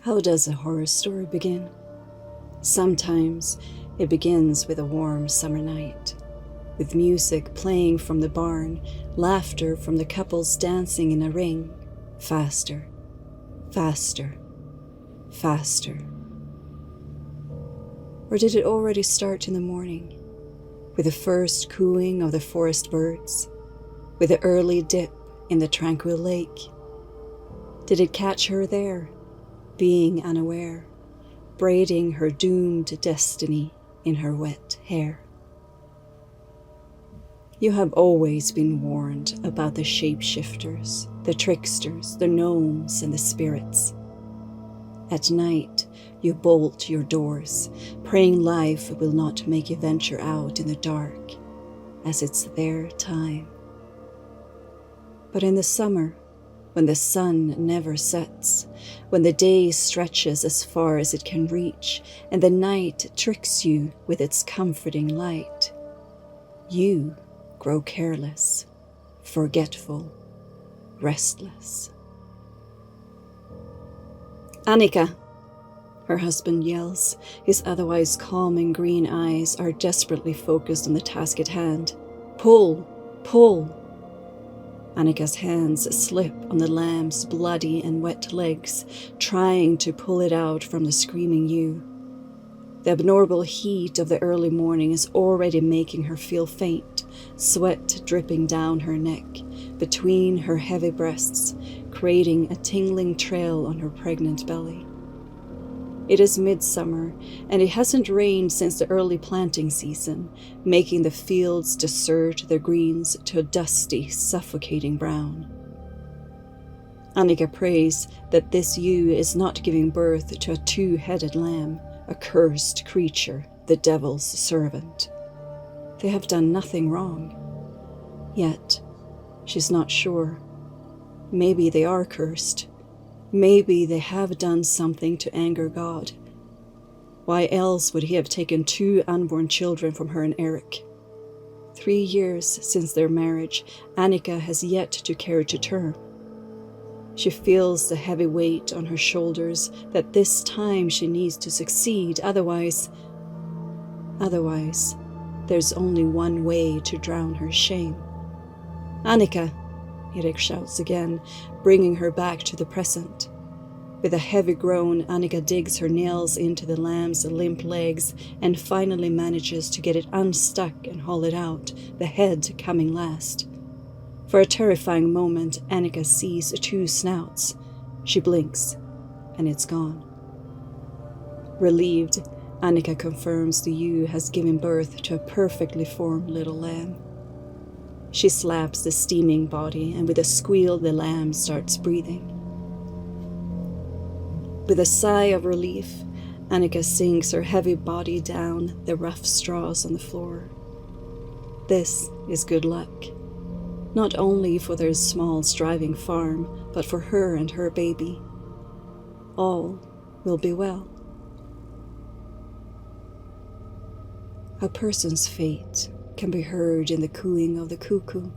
How does a horror story begin? Sometimes it begins with a warm summer night, with music playing from the barn, laughter from the couples dancing in a ring, faster, faster, faster. Or did it already start in the morning, with the first cooing of the forest birds, with the early dip in the tranquil lake? Did it catch her there, being unaware, braiding her doomed destiny in her wet hair? You have always been warned about the shapeshifters, the tricksters, the gnomes, and the spirits. At night, you bolt your doors, praying life will not make you venture out in the dark, as it's their time. But in the summer, when the sun never sets, when the day stretches as far as it can reach, and the night tricks you with its comforting light, you grow careless, forgetful, restless. "Annika!" her husband yells. His otherwise calming green eyes are desperately focused on the task at hand. "Pull! Pull!" Annika's hands slip on the lamb's bloody and wet legs, trying to pull it out from the screaming ewe. The abnormal heat of the early morning is already making her feel faint, sweat dripping down her neck, between her heavy breasts, creating a tingling trail on her pregnant belly. It is midsummer, and it hasn't rained since the early planting season, making the fields desert their greens to a dusty, suffocating brown. Annika prays that this ewe is not giving birth to a two-headed lamb, a cursed creature, the devil's servant. They have done nothing wrong. Yet, she's not sure. Maybe they are cursed. Maybe they have done something to anger God. Why else would he have taken 2 unborn children from her and Eric? 3 years since their marriage, Annika has yet to carry to term. She feels the heavy weight on her shoulders that this time she needs to succeed, otherwise, there's only one way to drown her shame. "Annika!" Eric shouts again, bringing her back to the present. With a heavy groan, Annika digs her nails into the lamb's limp legs and finally manages to get it unstuck and haul it out, the head coming last. For a terrifying moment, Annika sees 2 snouts. She blinks, and it's gone. Relieved, Annika confirms the ewe has given birth to a perfectly formed little lamb. She slaps the steaming body, and with a squeal the lamb starts breathing. With a sigh of relief, Annika sinks her heavy body down the rough straws on the floor. This is good luck. Not only for their small striving farm, but for her and her baby. All will be well. A person's fate can be heard in the cooing of the cuckoo.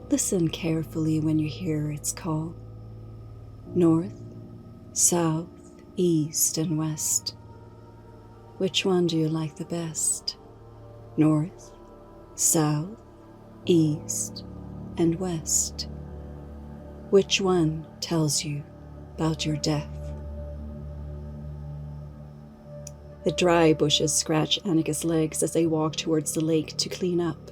Listen carefully when you hear its call. North, south, east, and west. Which one do you like the best? North, south, east, and west. Which one tells you about your death? The dry bushes scratch Annika's legs as they walk towards the lake to clean up.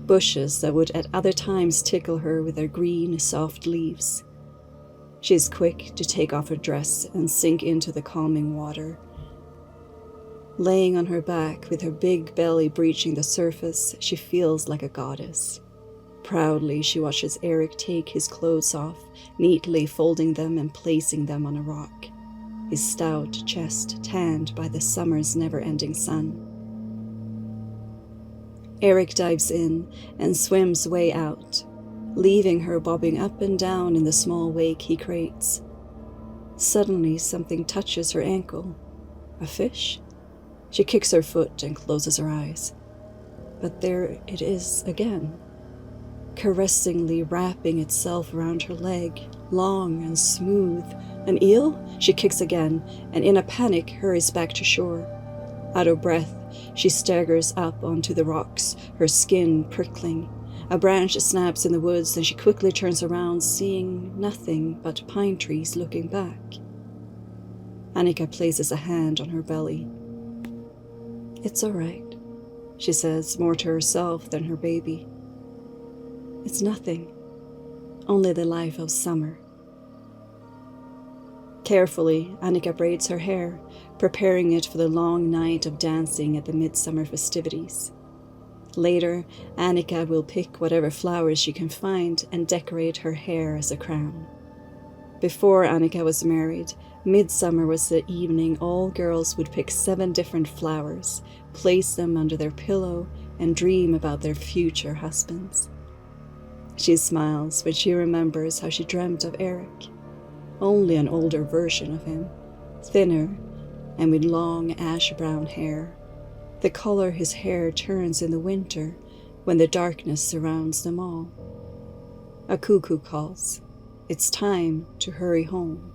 Bushes that would at other times tickle her with their green, soft leaves. She is quick to take off her dress and sink into the calming water. Laying on her back with her big belly breaching the surface, she feels like a goddess. Proudly, she watches Eric take his clothes off, neatly folding them and placing them on a rock, his stout chest tanned by the summer's never-ending sun. Eric dives in and swims way out, leaving her bobbing up and down in the small wake he creates. Suddenly, something touches her ankle. A fish? She kicks her foot and closes her eyes. But there it is again. caressingly wrapping itself around her leg, long and smooth. An eel? She kicks again, and in a panic hurries back to shore. Out of breath, she staggers up onto the rocks, her skin prickling. A branch snaps in the woods, and she quickly turns around, seeing nothing but pine trees looking back. Annika places a hand on her belly. "It's all right," she says, more to herself than her baby. "It's nothing, only the life of summer." Carefully, Annika braids her hair, preparing it for the long night of dancing at the midsummer festivities. Later, Annika will pick whatever flowers she can find and decorate her hair as a crown. Before Annika was married, midsummer was the evening all girls would pick 7 different flowers, place them under their pillow, and dream about their future husbands. She smiles when she remembers how she dreamt of Eric, only an older version of him, thinner and with long ash-brown hair, the color his hair turns in the winter when the darkness surrounds them all. A cuckoo calls. It's time to hurry home.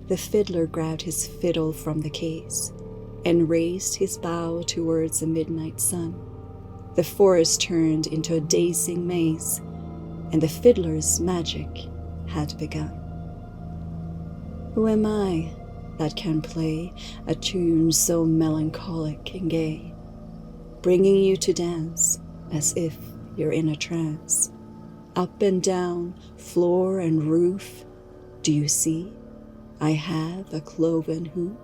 The fiddler grabbed his fiddle from the case and raised his bow towards the midnight sun. The forest turned into a dazing maze, and the fiddler's magic had begun. Who am I that can play a tune so melancholic and gay, bringing you to dance as if you're in a trance? Up and down, floor and roof, do you see? I have a cloven hoof.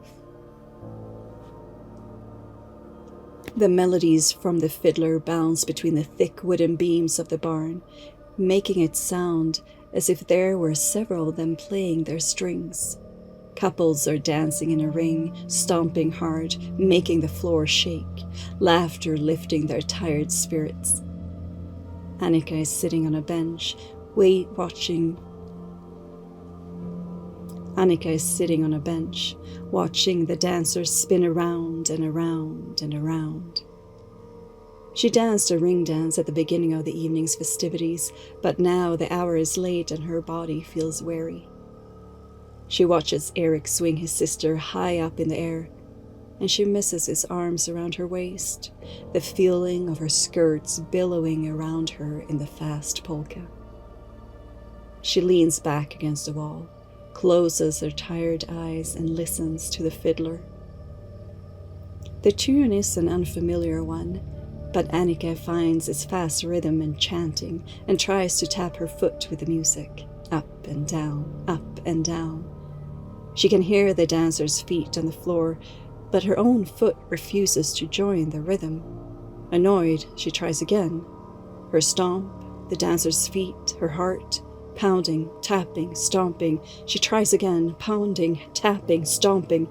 The melodies from the fiddler bounce between the thick wooden beams of the barn, making it sound as if there were several of them playing their strings. Couples are dancing in a ring, stomping hard, making the floor shake, laughter lifting their tired spirits. Annika is sitting on a bench, watching the dancers spin around and around and around. She danced a ring dance at the beginning of the evening's festivities, but now the hour is late and her body feels weary. She watches Eric swing his sister high up in the air, and she misses his arms around her waist, the feeling of her skirts billowing around her in the fast polka. She leans back against the wall, closes her tired eyes, and listens to the fiddler. The tune is an unfamiliar one, but Annika finds its fast rhythm enchanting and tries to tap her foot with the music, up and down, up and down. She can hear the dancers' feet on the floor, but her own foot refuses to join the rhythm. Annoyed, she tries again. Her stomp, the dancers' feet, her heart, pounding, tapping, stomping. She tries again, pounding, tapping, stomping.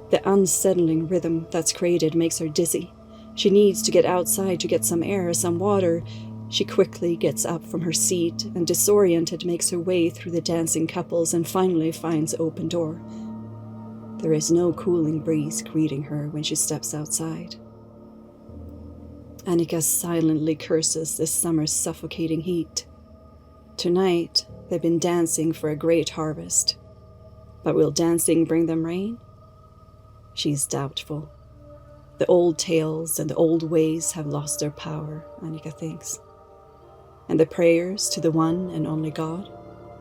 The unsettling rhythm that's created makes her dizzy. She needs to get outside to get some air, some water. She quickly gets up from her seat and, disoriented, makes her way through the dancing couples and finally finds an open door. There is no cooling breeze greeting her when she steps outside. Annika silently curses this summer's suffocating heat. Tonight, they've been dancing for a great harvest. But will dancing bring them rain? She's doubtful. The old tales and the old ways have lost their power, Annika thinks. And the prayers to the one and only God,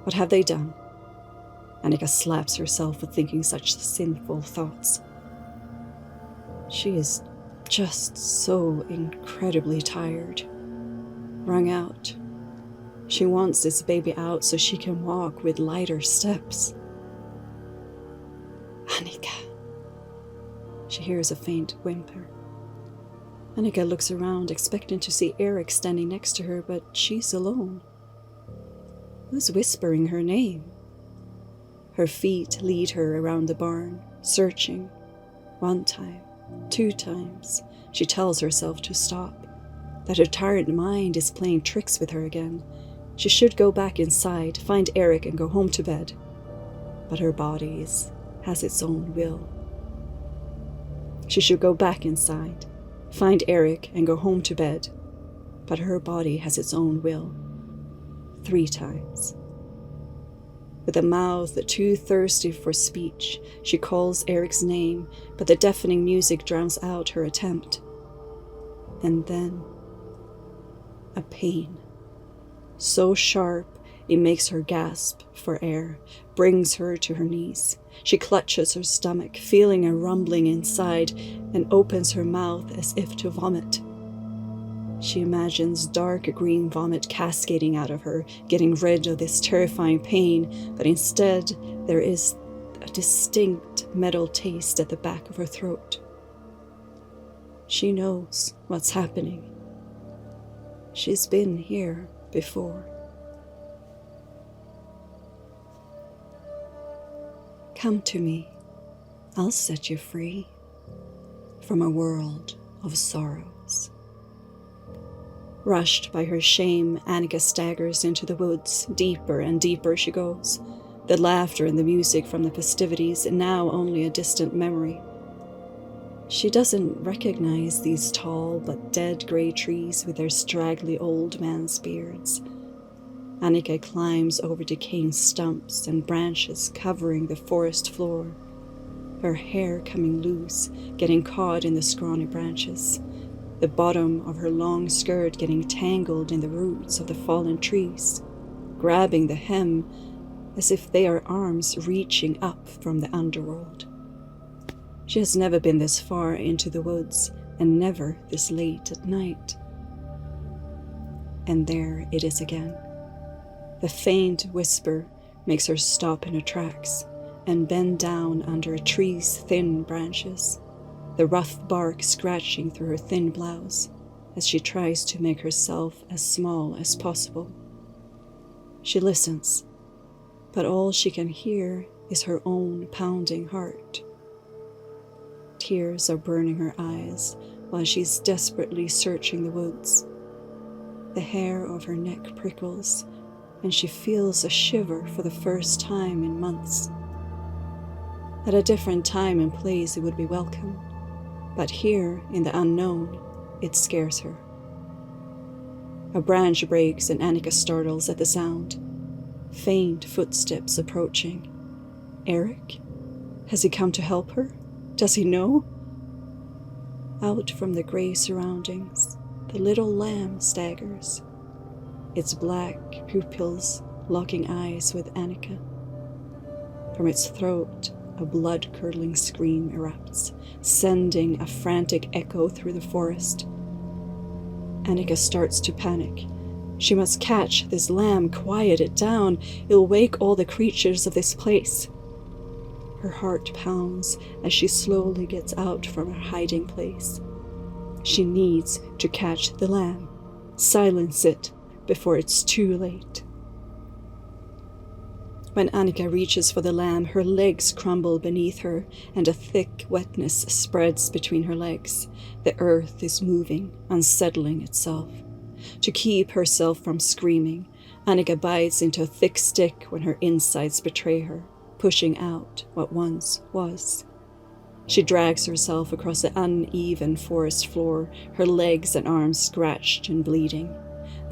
what have they done? Annika slaps herself for thinking such sinful thoughts. She is just so incredibly tired, wrung out. She wants this baby out so she can walk with lighter steps. Annika. She hears a faint whimper. Annika looks around, expecting to see Eric standing next to her, but she's alone. Who's whispering her name? Her feet lead her around the barn, searching. 1 time, 2 times. She tells herself to stop, that her tired mind is playing tricks with her again. She should go back inside, find Eric, and go home to bed. But her body has its own will. She should go back inside, find Eric, and go home to bed. but her body has its own will. 3 times. With a mouth too thirsty for speech, she calls Eric's name, but the deafening music drowns out her attempt. And then, a pain, so sharp it makes her gasp for air, brings her to her knees. She clutches her stomach, feeling a rumbling inside, and opens her mouth as if to vomit. She imagines dark green vomit cascading out of her, getting rid of this terrifying pain, but instead there is a distinct metal taste at the back of her throat. She knows what's happening. She's been here before. Come to me. I'll set you free from a world of sorrows. Rushed by her shame, Annika staggers into the woods. Deeper and deeper she goes. The laughter and the music from the festivities, now only a distant memory. She doesn't recognize these tall but dead grey trees with their straggly old man's beards. Annika climbs over decaying stumps and branches covering the forest floor, her hair coming loose, getting caught in the scrawny branches, the bottom of her long skirt getting tangled in the roots of the fallen trees, grabbing the hem as if they are arms reaching up from the underworld. She has never been this far into the woods, and never this late at night. And there it is again. The faint whisper makes her stop in her tracks and bend down under a tree's thin branches, the rough bark scratching through her thin blouse as she tries to make herself as small as possible. She listens, but all she can hear is her own pounding heart. Tears are burning her eyes while she's desperately searching the woods. The hair of her neck prickles, and she feels a shiver for the first time in months. At a different time and place it would be welcome, but here in the unknown, it scares her. A branch breaks and Annika startles at the sound. Faint footsteps approaching. Eric? Has he come to help her? Does he know? Out from the grey surroundings, the little lamb staggers, its black pupils locking eyes with Annika. From its throat, a blood-curdling scream erupts, sending a frantic echo through the forest. Annika starts to panic. She must catch this lamb, quiet it down. It'll wake all the creatures of this place. Her heart pounds as she slowly gets out from her hiding place. She needs to catch the lamb, silence it before it's too late. When Annika reaches for the lamb, her legs crumble beneath her, and a thick wetness spreads between her legs. The earth is moving, unsettling itself. To keep herself from screaming, Annika bites into a thick stick when her insides betray her, pushing out what once was. She drags herself across the uneven forest floor, her legs and arms scratched and bleeding.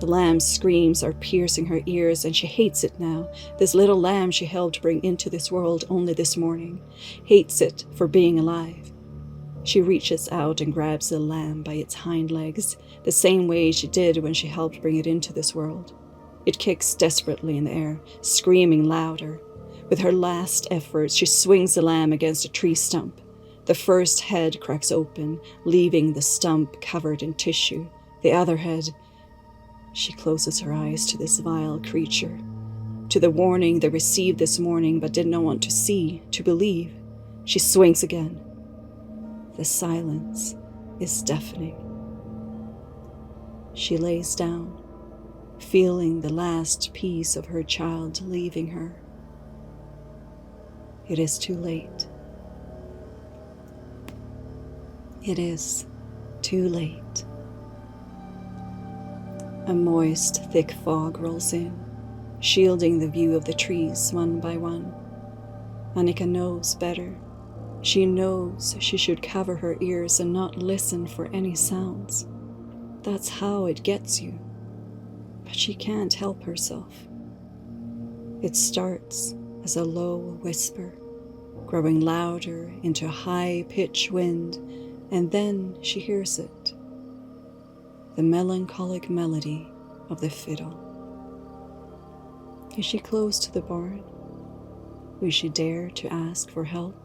The lamb's screams are piercing her ears, and she hates it now. This little lamb she helped bring into this world only this morning. Hates it for being alive. She reaches out and grabs the lamb by its hind legs, the same way she did when she helped bring it into this world. It kicks desperately in the air, screaming louder. With her last effort, she swings the lamb against a tree stump. The first head cracks open, leaving the stump covered in tissue. The other head... She closes her eyes to this vile creature, to the warning they received this morning but did not want to see, to believe. She swings again. The silence is deafening. She lays down, feeling the last piece of her child leaving her. It is too late. It is too late. A moist, thick fog rolls in, shielding the view of the trees one by one. Annika knows better. She knows she should cover her ears and not listen for any sounds. That's how it gets you. But she can't help herself. It starts as a low whisper, growing louder into a high-pitched wind, and then she hears it. The melancholic melody of the fiddle. Is she close to the barn? Will she dare to ask for help?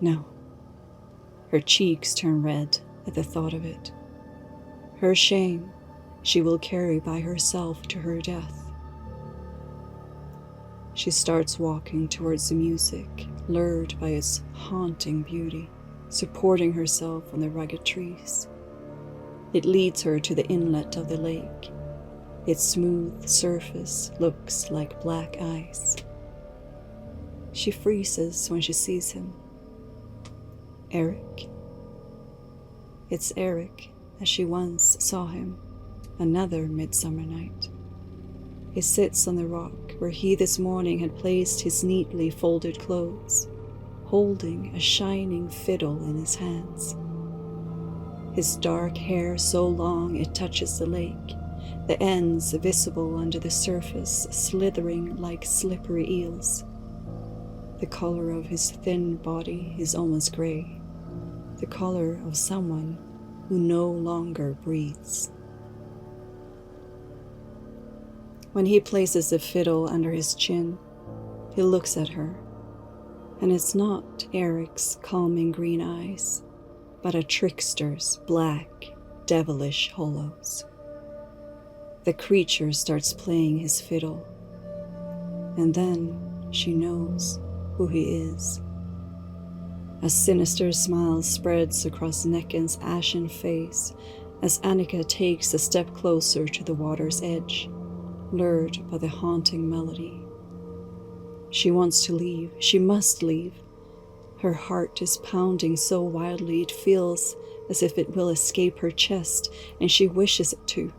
No. Her cheeks turn red at the thought of it. Her shame she will carry by herself to her death. She starts walking towards the music, lured by its haunting beauty, supporting herself on the rugged trees. It leads her to the inlet of the lake. Its smooth surface looks like black ice. She freezes when she sees him. Eric. It's Eric, as she once saw him, another midsummer night. He sits on the rock where he this morning had placed his neatly folded clothes, holding a shining fiddle in his hands. His dark hair so long it touches the lake, the ends visible under the surface slithering like slippery eels. The color of his thin body is almost gray, the color of someone who no longer breathes. When he places the fiddle under his chin, he looks at her, and it's not Eric's calming green eyes, but a trickster's black, devilish hollows. The creature starts playing his fiddle, and then she knows who he is. A sinister smile spreads across Nacken's ashen face as Annika takes a step closer to the water's edge, lured by the haunting melody. She wants to leave. She must leave. Her heart is pounding so wildly it feels as if it will escape her chest, and she wishes it to.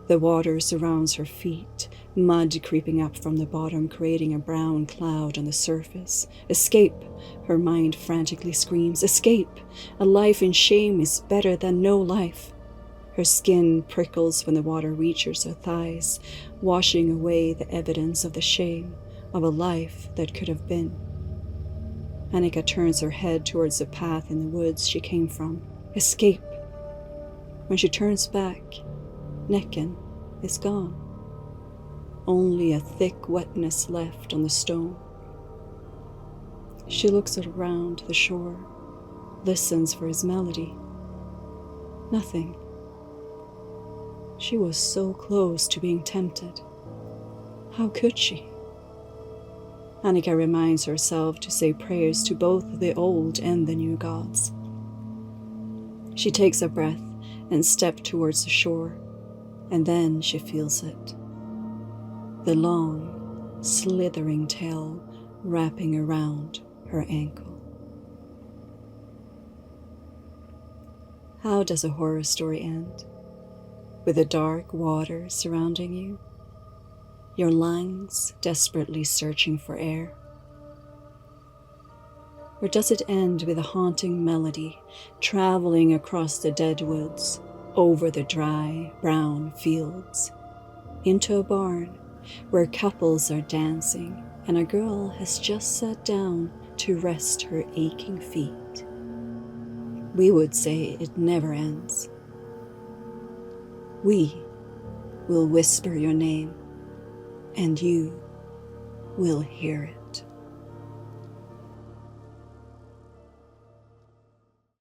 The water surrounds her feet, mud creeping up from the bottom, creating a brown cloud on the surface. Escape! Her mind frantically screams. Escape! A life in shame is better than no life. Her skin prickles when the water reaches her thighs, washing away the evidence of the shame of a life that could have been. Annika turns her head towards the path in the woods she came from. Escape! When she turns back, Nacken is gone. Only a thick wetness left on the stone. She looks around the shore, listens for his melody. Nothing. She was so close to being tempted. How could she? Annika reminds herself to say prayers to both the old and the new gods. She takes a breath and steps towards the shore, and then she feels it. The long, slithering tail wrapping around her ankle. How does a horror story end? With the dark water surrounding you, your lungs desperately searching for air? Or does it end with a haunting melody traveling across the dead woods, over the dry, brown fields, into a barn where couples are dancing and a girl has just sat down to rest her aching feet? We would say it never ends. We will whisper your name, and you will hear it.